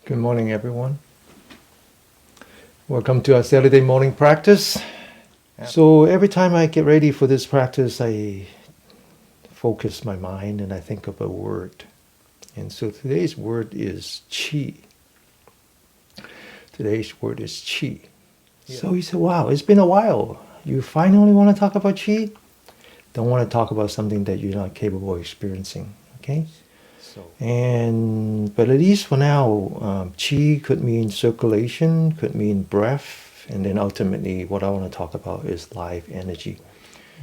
Good morning, everyone. Welcome to our Saturday morning practice. So every time I get ready for this practice, I focus my mind and I think of a word. And so today's word is chi. Today's word is chi. Yeah. So he said, wow, it's been a while. You finally want to talk about chi? Don't want to talk about something that you're not capable of experiencing, okay? But at least for now, chi could mean circulation, could mean breath, and then ultimately what I want to talk about is life energy.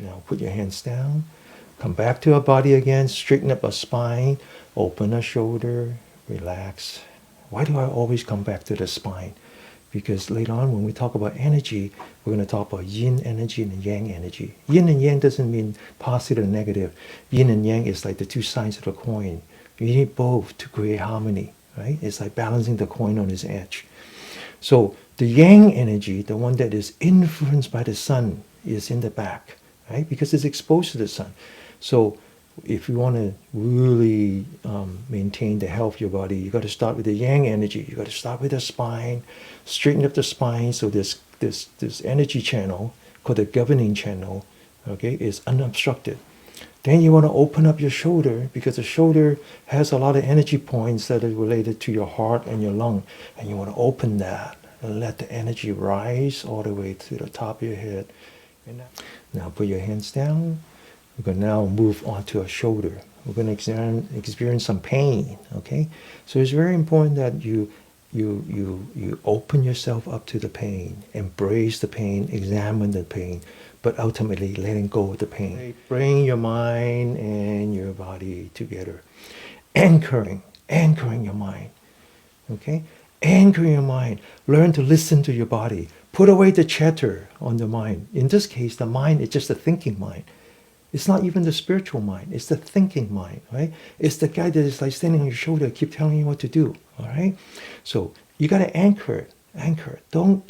Now put your hands down, come back to our body again, straighten up our spine, open our shoulder, relax. Why do I always come back to the spine? Because later on when we talk about energy, we're going to talk about yin energy and yang energy. Yin and yang doesn't mean positive and negative. Yin and yang is like the two sides of the coin. You need both to create harmony, right? It's like balancing the coin on its edge. So the yang energy, the one that is influenced by the sun, is in the back, right? Because it's exposed to the sun. So if you want to really maintain the health of your body, you got to start with the yang energy. You got to start with the spine, straighten up the spine so this energy channel, called the governing channel, okay, is unobstructed. Then you want to open up your shoulder because the shoulder has a lot of energy points that are related to your heart and your lung. And you want to open that and let the energy rise all the way to the top of your head. And now put your hands down. We're going to now move on to our shoulder. We're going to experience some pain, okay? So it's very important that you open yourself up to the pain, embrace the pain, examine the pain, but ultimately letting go of the pain. Bring your mind and your body together. Anchoring your mind, okay? Anchor your mind. Learn to listen to your body. Put away the chatter on the mind. In this case, the mind is just a thinking mind. It's not even the spiritual mind. It's the thinking mind, right? It's the guy that is like standing on your shoulder, keep telling you what to do, all right? So you got to anchor it. Anchor it. Don't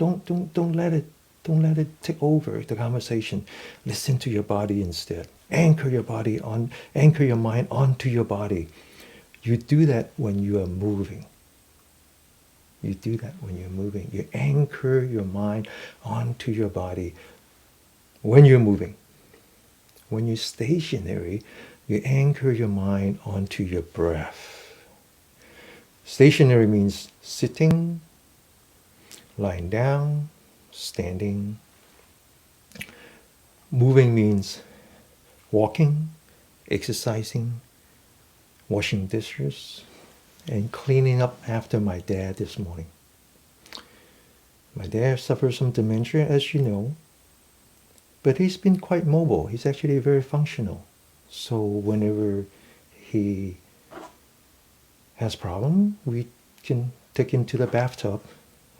let it take over the conversation. Listen to your body instead. Anchor your mind onto your body. You do that when you are moving. You do that when you're moving. You anchor your mind onto your body when you're moving. When you're stationary, you anchor your mind onto your breath. Stationary means sitting, lying down, standing. Moving means walking, exercising, washing dishes, and cleaning up after my dad this morning. My dad suffers from dementia, as you know. But he's been quite mobile. He's actually very functional. So whenever he has problem, we can take him to the bathtub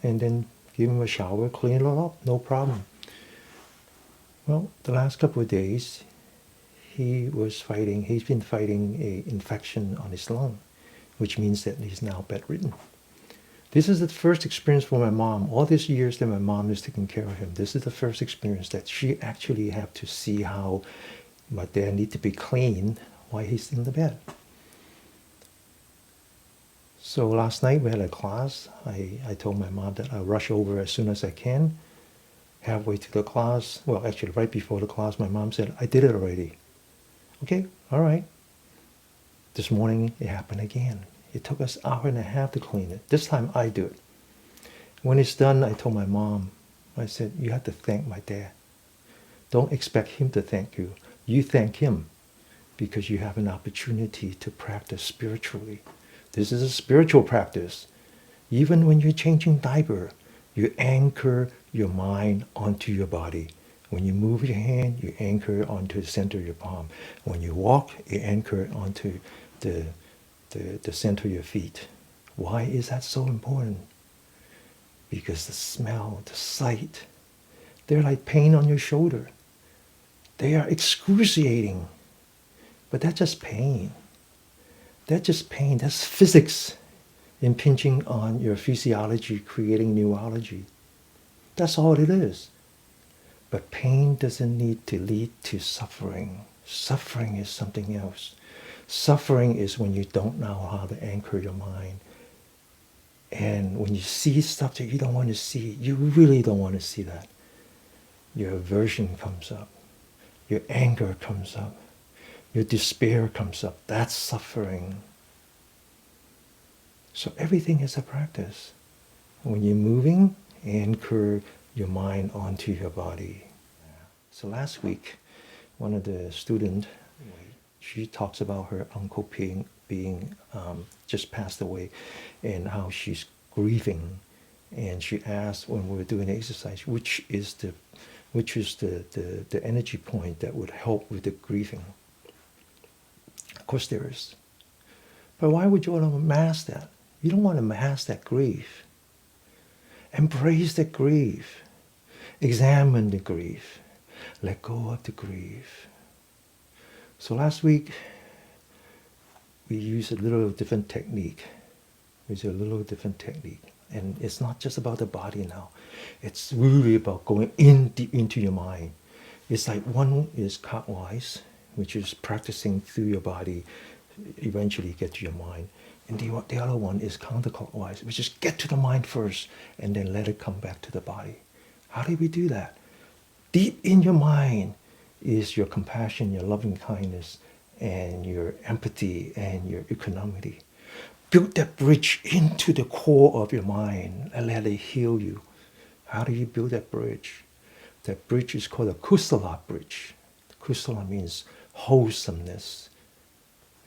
and then give him a shower, clean it all up, no problem. Well, the last couple of days, he's been fighting an infection on his lung, which means that he's now bedridden. This is the first experience for my mom. All these years that my mom is taking care of him, this is the first experience that she actually have to see how my dad need to be clean while he's in the bed. So last night we had a class. I told my mom that I'll rush over as soon as I can. Halfway to the class, well actually right before the class, my mom said, I did it already. Okay, all right. This morning it happened again. It took us an hour and a half to clean it. This time I do it. When it's done, I told my mom, I said, you have to thank my dad. Don't expect him to thank you. You thank him because you have an opportunity to practice spiritually. This is a spiritual practice. Even when you're changing diaper, you anchor your mind onto your body. When you move your hand, you anchor it onto the center of your palm. When you walk, you anchor it onto the center of your feet. Why is that so important? Because the smell, the sight, they're like pain on your shoulder. They are excruciating. But that's just pain. That's just pain. That's physics impinging on your physiology, creating neurology. That's all it is. But pain doesn't need to lead to suffering. Suffering is something else. Suffering is when you don't know how to anchor your mind And when you see stuff that you don't want to see, you really don't want to see that. Your aversion comes up. Your anger comes up. Your despair comes up. That's suffering. So everything is a practice. When you're moving, anchor your mind onto your body. So last week, one of the students, she talks about her uncle being just passed away, and how she's grieving. And she asked when we were doing the exercise, which is the energy point that would help with the grieving. Of course there is. But why would you want to mask that? You don't want to mask that grief. Embrace the grief. Examine the grief. Let go of the grief. So last week, we used a little different technique. And it's not just about the body now. It's really about going in deep into your mind. It's like one is clockwise, which is practicing through your body, eventually get to your mind. And the other one is counterclockwise, which is get to the mind first and then let it come back to the body. How do we do that? Deep in your mind is your compassion, your loving kindness, and your empathy and your equanimity. Build that bridge into the core of your mind and let it heal you. How do you build that bridge? That bridge is called a Crystalline Bridge. Crystalline means wholesomeness.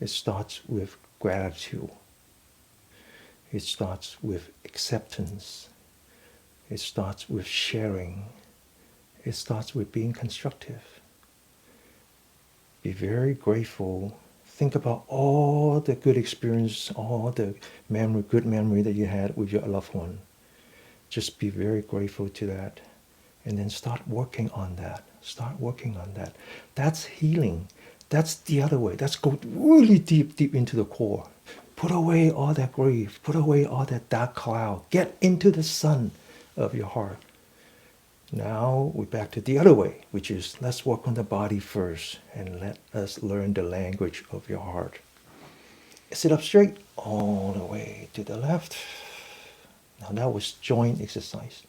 It starts with gratitude. It starts with acceptance. It starts with sharing. It starts with being constructive. Be very grateful. Think about all the good experience, all the good memory that you had with your loved one. Just be very grateful to that. And then start working on that. Start working on that. That's healing. That's the other way. That's go really deep into the core. Put away all that grief. Put away all that dark cloud. Get into the sun of your heart. Now we're back to the other way, which is let's work on the body first and let us learn the language of your heart. Sit up straight all the way to the left. Now that was joint exercise.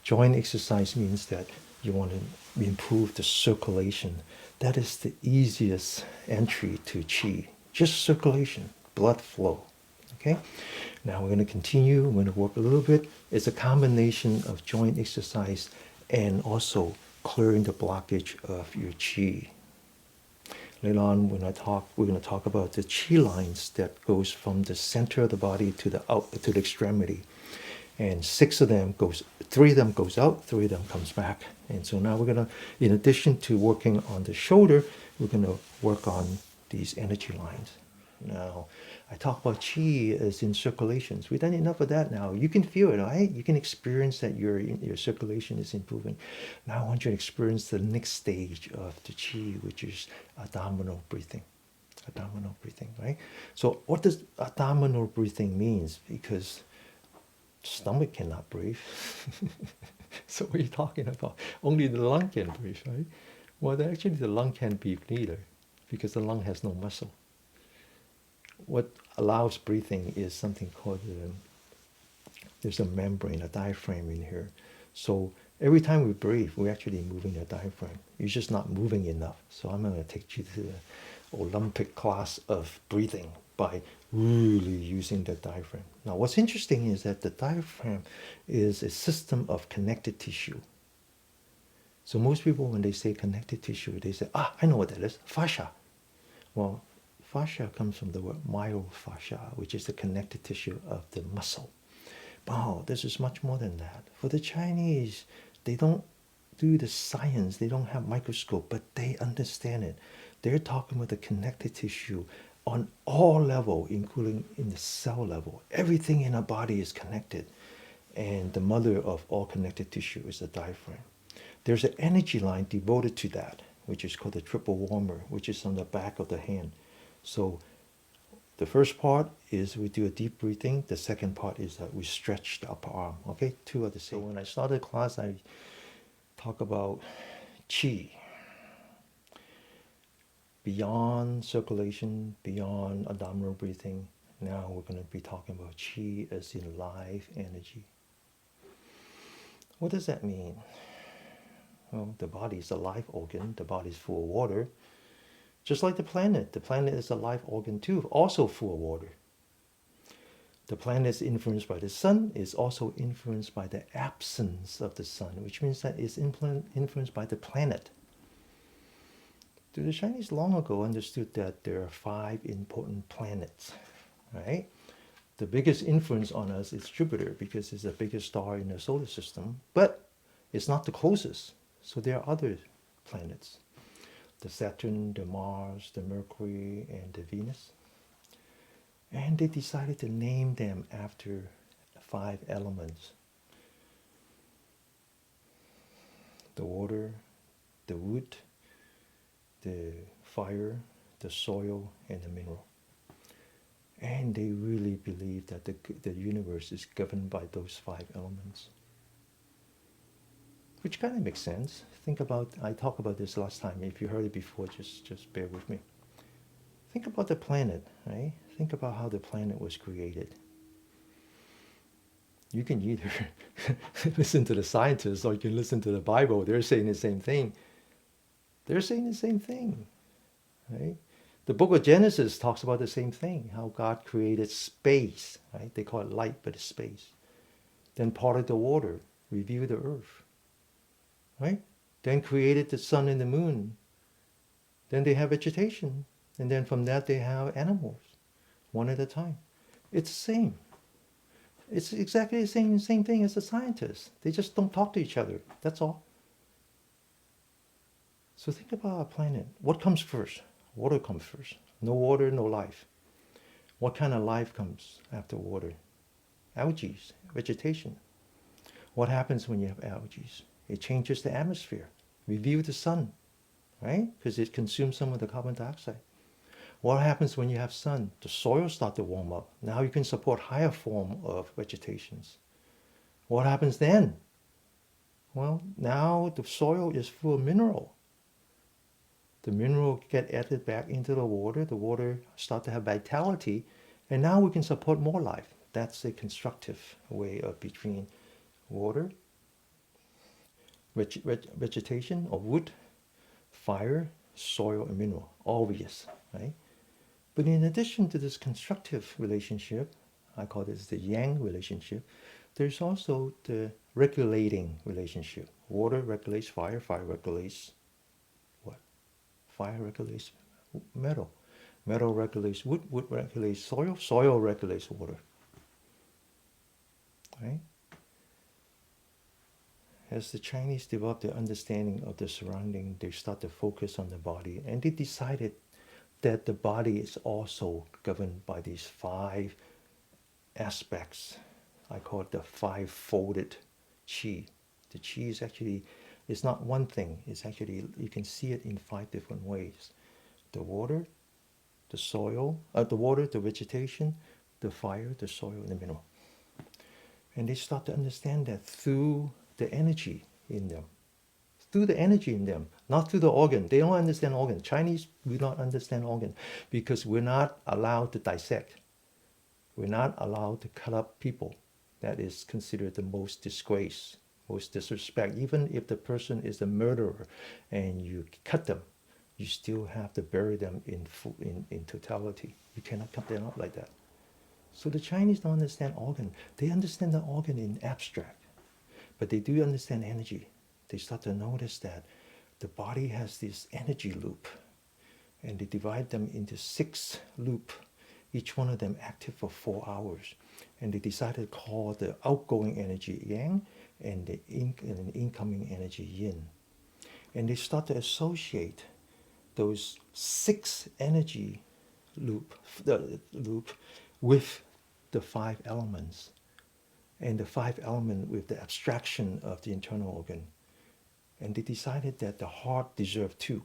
Joint exercise means that you want to improve the circulation. That is the easiest entry to qi. Just circulation, blood flow. Okay? Now we're going to continue. We're going to work a little bit. It's a combination of joint exercise and also clearing the blockage of your qi. Later on, we're going to talk about the qi lines that goes from the center of the body to the extremity. And 3 of them goes out, 3 of them comes back. And so now we're going to, in addition to working on the shoulder, we're going to work on these energy lines. Now, I talk about qi as in circulations. We've done enough of that now. You can feel it, right? You can experience that your circulation is improving. Now I want you to experience the next stage of the qi, which is abdominal breathing. Abdominal breathing, right? So what does abdominal breathing means? Because stomach cannot breathe. So what are you talking about? Only the lung can breathe, right? Well, actually the lung can't breathe neither because the lung has no muscle. What allows breathing is something called, there's a membrane, a diaphragm in here. So every time we breathe, we're actually moving the diaphragm. You're just not moving enough. So I'm going to take you to the Olympic class of breathing by really using the diaphragm. Now what's interesting is that the diaphragm is a system of connected tissue. So most people, when they say connected tissue, they say, I know what that is, fascia. Well, fascia comes from the word myofascia, which is the connective tissue of the muscle. Wow, this is much more than that. For the Chinese, they don't do the science, they don't have microscope, but they understand it. They're talking about the connective tissue on all level, including in the cell level. Everything in our body is connected. And the mother of all connective tissue is the diaphragm. There's an energy line devoted to that, which is called the triple warmer, which is on the back of the hand. So the first part is we do a deep breathing. The second part is that we stretch the upper arm. Okay, 2 are the same. So when I started class, I talk about qi. Beyond circulation, beyond abdominal breathing, Now we're going to be talking about qi as in life energy. What does that mean? Well, the body is a life organ. The body is full of water. Just like the planet. The planet is a life organ too, also full of water. The planet is influenced by the sun, is also influenced by the absence of the sun, which means that it's influenced by the planet. The Chinese long ago understood that there are 5 important planets, right? The biggest influence on us is Jupiter because it's the biggest star in the solar system, but it's not the closest. So there are other planets. The Saturn, the Mars, the Mercury, and the Venus. And they decided to name them after 5 elements. The water, the wood, the fire, the soil, and the mineral. And they really believe that the universe is governed by those 5 elements. Which kind of makes sense. Think about, I talked about this last time. If you heard it before, just bear with me. Think about the planet, right? Think about how the planet was created. You can either listen to the scientists or you can listen to the Bible. They're saying the same thing. They're saying the same thing, right? The book of Genesis talks about the same thing, how God created space, right? They call it light, but it's space. Then parted the water, revealed the earth, right? Then created the sun and the moon. Then they have vegetation. And then from that they have animals, one at a time. It's the same. It's exactly the same thing as the scientists. They just don't talk to each other. That's all. So think about our planet. What comes first? Water comes first. No water, no life. What kind of life comes after water? Algae, vegetation. What happens when you have algae? It changes the atmosphere, reveals the sun, right? Because it consumes some of the carbon dioxide. What happens when you have sun? The soil starts to warm up. Now you can support higher form of vegetations. What happens then? Well, now the soil is full of mineral. The mineral get added back into the water start to have vitality, and now we can support more life. That's a constructive way of between water, vegetation or wood, fire, soil, and mineral. Obvious, right? But in addition to this constructive relationship, I call this the yang relationship, there's also the regulating relationship. Water regulates fire, fire regulates what? Fire regulates metal. Metal regulates wood, wood regulates soil, soil regulates water. Right? As the Chinese developed their understanding of the surrounding, they start to focus on the body, and they decided that the body is also governed by these 5 aspects. I call it the 5-folded qi. The qi is actually, it's not one thing. It's actually, you can see it in 5 different ways. The water, the soil, the water, the vegetation, the fire, the soil, and the mineral. And they start to understand that through the energy in them. Through the energy in them, not through the organ. They don't understand organ. Chinese do not understand organ because we're not allowed to dissect. We're not allowed to cut up people. That is considered the most disgrace, most disrespect. Even if the person is a murderer and you cut them, you still have to bury them in totality. You cannot cut them up like that. So the Chinese don't understand organ. They understand the organ in abstract, but they do understand energy. They start to notice that the body has this energy loop, and they divide them into 6 loops, each one of them active for 4 hours. And they decided to call the outgoing energy yang and the incoming energy yin. And they start to associate those 6 energy loop with the 5 elements, and the 5 element with the abstraction of the internal organ. And they decided that the heart deserved 2,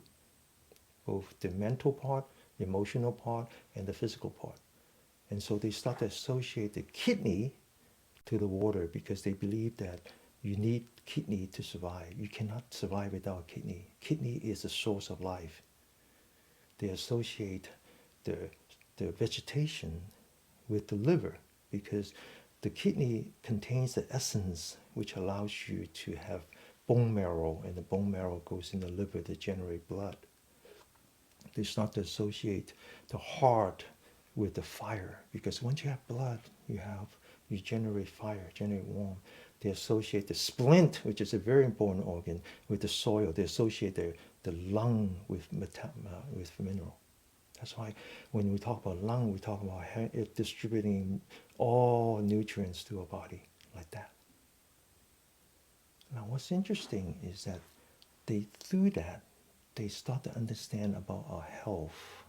both the mental part, the emotional part, and the physical part. And so they start to associate the kidney to the water because they believe that you need kidney to survive. You cannot survive without kidney. Kidney is the source of life. They associate the vegetation with the liver, because the kidney contains the essence which allows you to have bone marrow, and the bone marrow goes in the liver to generate blood. They start to associate the heart with the fire, because once you have blood, you generate fire, generate warmth. They associate the splint, which is a very important organ, with the soil. They associate the lung with mineral. That's why when we talk about lung, we talk about it distributing all nutrients to our body like that. Now, what's interesting is that through that, they start to understand about our health.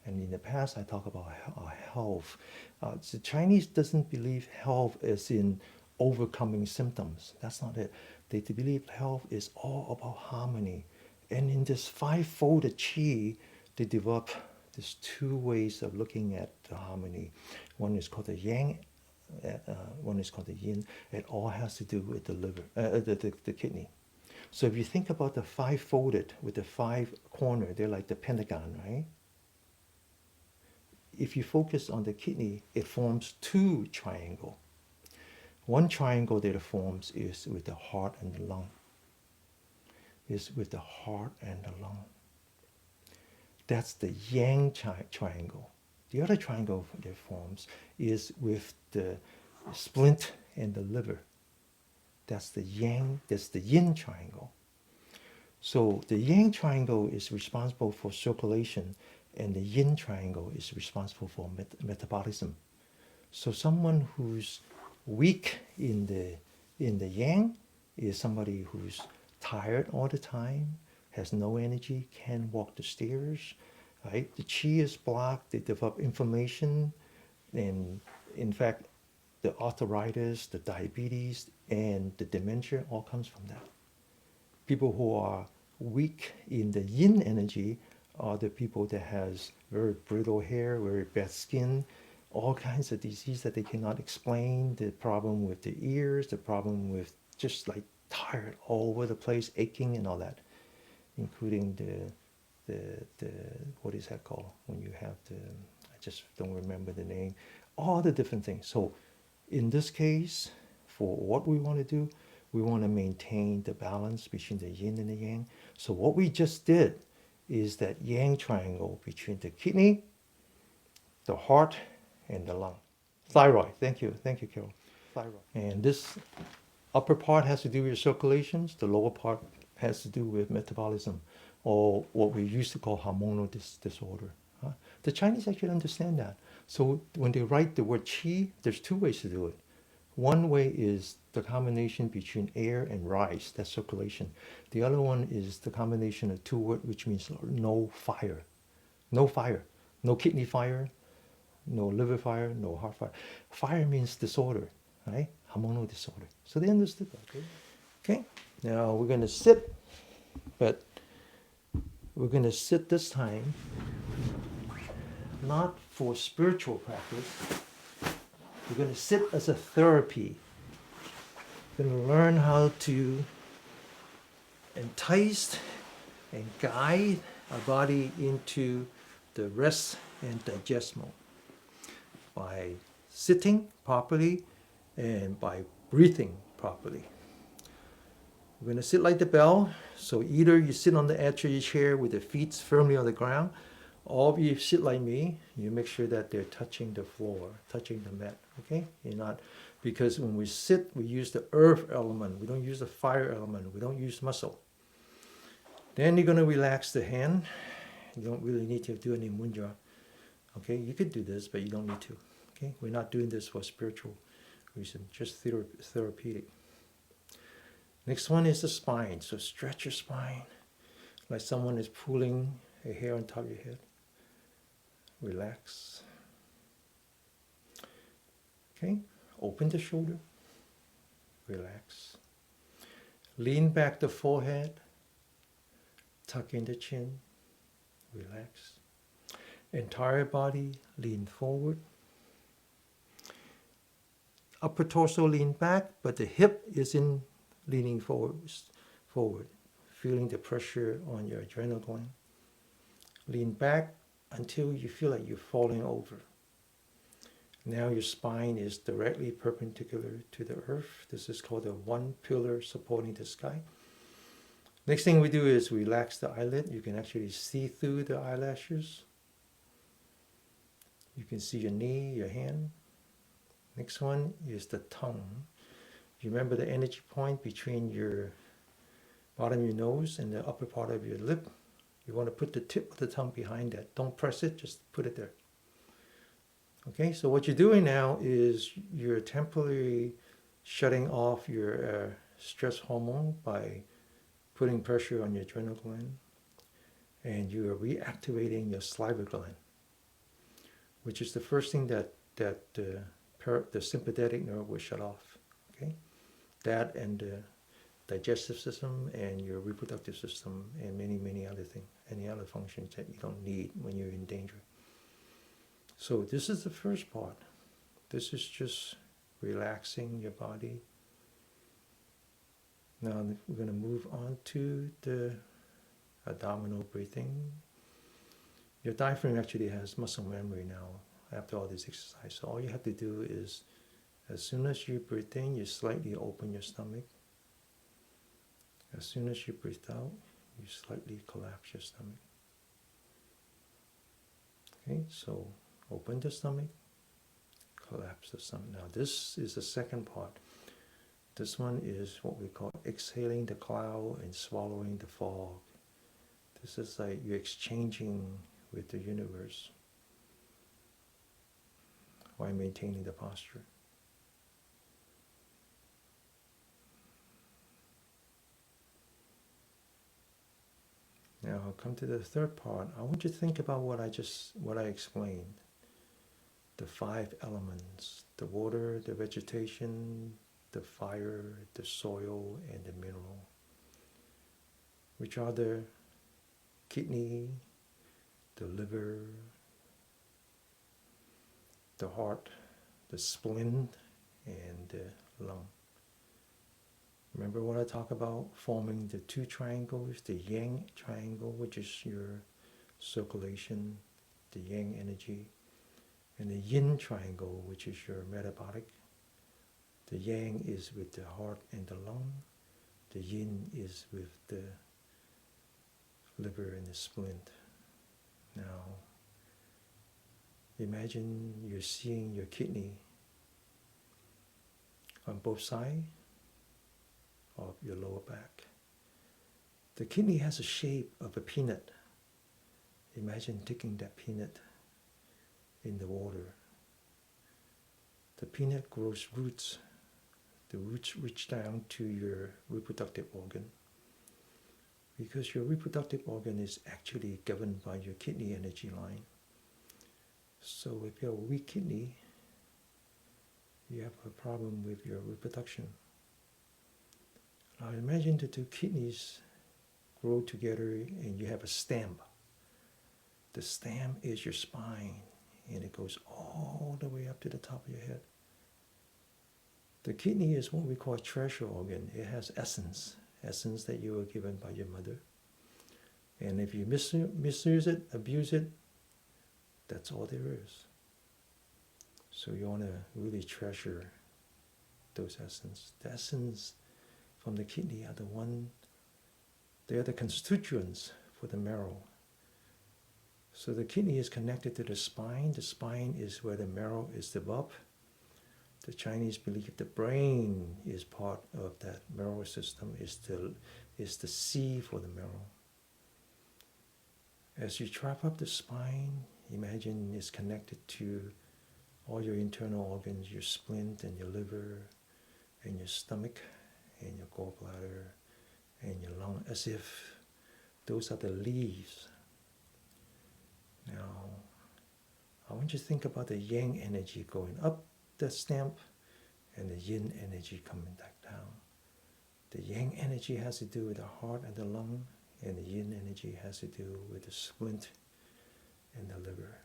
And in the past, I talk about our health. The Chinese doesn't believe health as in overcoming symptoms. That's not it. They believe health is all about harmony. And in this five-folded qi, they develop these two ways of looking at the harmony. One is called the yang, one is called the yin. It all has to do with the liver, the kidney. So if you think about the five-folded with the five corner, they're like the pentagon, right? If you focus on the kidney, it forms two triangles. One triangle that it forms is with the heart and the lung. Is with the heart and the lung. That's the yang triangle. The other triangle that it forms is with the splint and the liver. That's the yang, that's the yin triangle. So the yang triangle is responsible for circulation, and the yin triangle is responsible for metabolism. So someone who's weak in the yang is somebody who's tired all the time, has no energy, can't walk the stairs, right? The qi is blocked, they develop inflammation, and in fact, the arthritis, the diabetes, and the dementia all comes from that. People who are weak in the yin energy are the people that has very brittle hair, very bad skin, all kinds of disease that they cannot explain, the problem with the ears, the problem with just like tired all over the place, aching and all that, including the what is that called when you have I just don't remember the name, all the different things. So in this case, for what we want to do, we want to maintain the balance between the yin and the yang. So what we just did is that yang triangle between the kidney, the heart, and the lung. Thyroid, thank you, Carol. Thyroid. And this upper part has to do with circulations, the lower part has to do with metabolism, or what we used to call hormonal disorder. The Chinese actually understand that. So when they write the word qi, there's two ways to do it. One way is the combination between air and rice, that's circulation. The other one is the combination of two words, which means no fire. No fire. No kidney fire, no liver fire, no heart fire. Fire means disorder, right? Hormonal disorder. So they understood that. Okay? Now we're going to sit, but we're going to sit this time not for spiritual practice. We're going to sit as a therapy. We're going to learn how to entice and guide our body into the rest and digest mode by sitting properly and by breathing properly. We're going to sit like the bell. So either you sit on the edge of your chair with the feet firmly on the ground, or if you sit like me, you make sure that they're touching the floor, touching the mat, okay? You're not, because when we sit, we use the earth element. We don't use the fire element. We don't use muscle. Then you're going to relax the hand. You don't really need to do any mudra, okay? You could do this, but you don't need to, okay? We're not doing this for spiritual reason, just therapeutic. Next one is the spine. So stretch your spine like someone is pulling a hair on top of your head. Relax. Okay, open the shoulder. Relax. Lean back the forehead. Tuck in the chin. Relax. Entire body lean forward. Upper torso lean back, but the hip is in leaning forward. Feeling the pressure on your adrenal gland. Lean back until you feel like you're falling over. Now your spine is directly perpendicular to the earth. This is called a one pillar supporting the sky. Next thing we do is relax the eyelid. You can actually see through the eyelashes. You can see your knee, your hand. Next one is the tongue. You remember the energy point between your bottom of your nose and the upper part of your lip? You want to put the tip of the tongue behind that. Don't press it, just put it there. Okay, so what you're doing now is you're temporarily shutting off your stress hormone by putting pressure on your adrenal gland, and you are reactivating your salivary gland, which is the first thing that the sympathetic nerve will shut off. Okay, that and the digestive system and your reproductive system and many other things, any other functions that you don't need when you're in danger. So this is the first part. This is just relaxing your body. Now we're going to move on to the abdominal breathing. Your diaphragm actually has muscle memory now after all this exercise. So all you have to do is, as soon as you breathe in, you slightly open your stomach. As soon as you breathe out, you slightly collapse your stomach. Okay, so open the stomach, collapse the stomach. Now this is the second part. This one is what we call exhaling the cloud and swallowing the fog. This is like you're exchanging with the universe while maintaining the posture. Now I'll come to the third part. I want you to think about what I explained. The 5 elements: the water, the vegetation, the fire, the soil, and the mineral, which are the kidney, the liver, the heart, the spleen, and the lung. Remember what I talked about, forming the 2 triangles, the Yang Triangle, which is your circulation, the Yang energy, and the Yin Triangle, which is your metabolic. The Yang is with the heart and the lung. The Yin is with the liver and the spleen. Now, imagine you're seeing your kidney on both sides of your lower back. The kidney has a shape of a peanut. Imagine digging that peanut in the water. The peanut grows roots. The roots reach down to your reproductive organ, because your reproductive organ is actually governed by your kidney energy line. So if you have a weak kidney, you have a problem with your reproduction. Now imagine the 2 kidneys grow together and you have a stem. The stem is your spine, and it goes all the way up to the top of your head. The kidney is what we call a treasure organ. It has essence that you were given by your mother. And if you misuse it, abuse it, that's all there is. So you want to really treasure those essence. The essence from the kidney are they are the constituents for the marrow. So the kidney is connected to the spine. The spine is where the marrow is developed. The Chinese believe the brain is part of that marrow system, is the C for the marrow. As you trap up the spine, imagine it's connected to all your internal organs, your spleen and your liver and your stomach and your gallbladder and your lung, as if those are the leaves. Now, I want you to think about the Yang energy going up the stem and the Yin energy coming back down. The Yang energy has to do with the heart and the lung, and the Yin energy has to do with the spleen and the liver.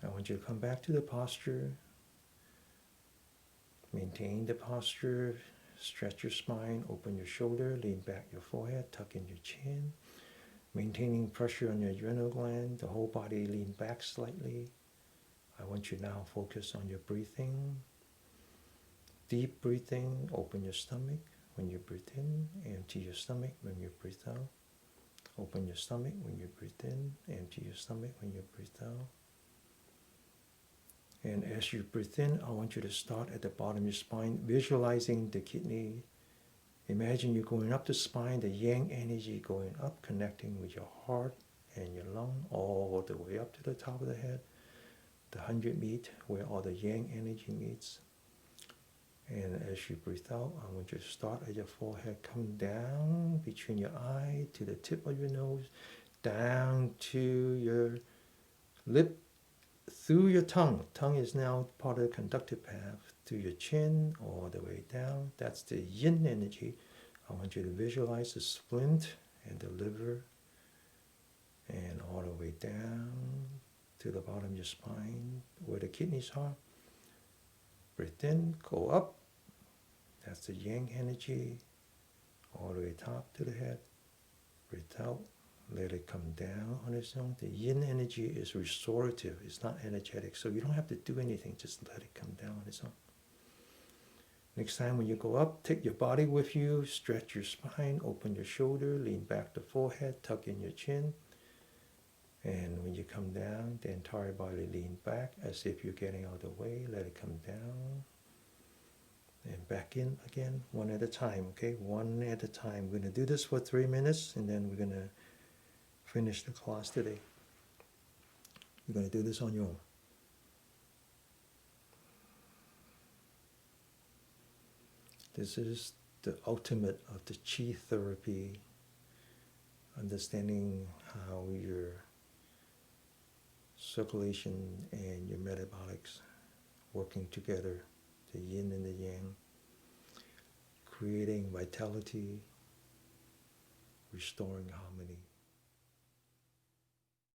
I want you to come back to the posture. Maintain the posture. Stretch your spine, open your shoulder, lean back your forehead, tuck in your chin. Maintaining pressure on your adrenal gland, the whole body lean back slightly. I want you now to focus on your breathing. Deep breathing, open your stomach when you breathe in, empty your stomach when you breathe out. Open your stomach when you breathe in, empty your stomach when you breathe out. And as you breathe in, I want you to start at the bottom of your spine, visualizing the kidney. Imagine you're going up the spine, the yang energy going up, connecting with your heart and your lung, all the way up to the top of the head, the 100 meet, where all the yang energy meets. And as you breathe out, I want you to start at your forehead, come down between your eye to the tip of your nose, down to your lip, through your tongue. Tongue is now part of the conductive path, through your chin, all the way down. That's the yin energy. I want you to visualize the splint and the liver, and all the way down to the bottom of your spine, where the kidneys are. Breathe in, go up. That's the yang energy, all the way top to the head. Breathe out, let it come down on its own. The yin energy is restorative, it's not energetic, so you don't have to do anything, just let it come down on its own. Next time when you go up, take your body with you, stretch your spine, open your shoulder, lean back the forehead, tuck in your chin. And when you come down, the entire body lean back as if you're getting out of the way, let it come down. And back in again, one at a time, okay? One at a time. We're going to do this for 3 minutes, and then we're going to finish the class today. You're going to do this on your own. This is the ultimate of the chi therapy, understanding how your circulation and your metabolics working together, the yin and the yang, creating vitality, restoring harmony.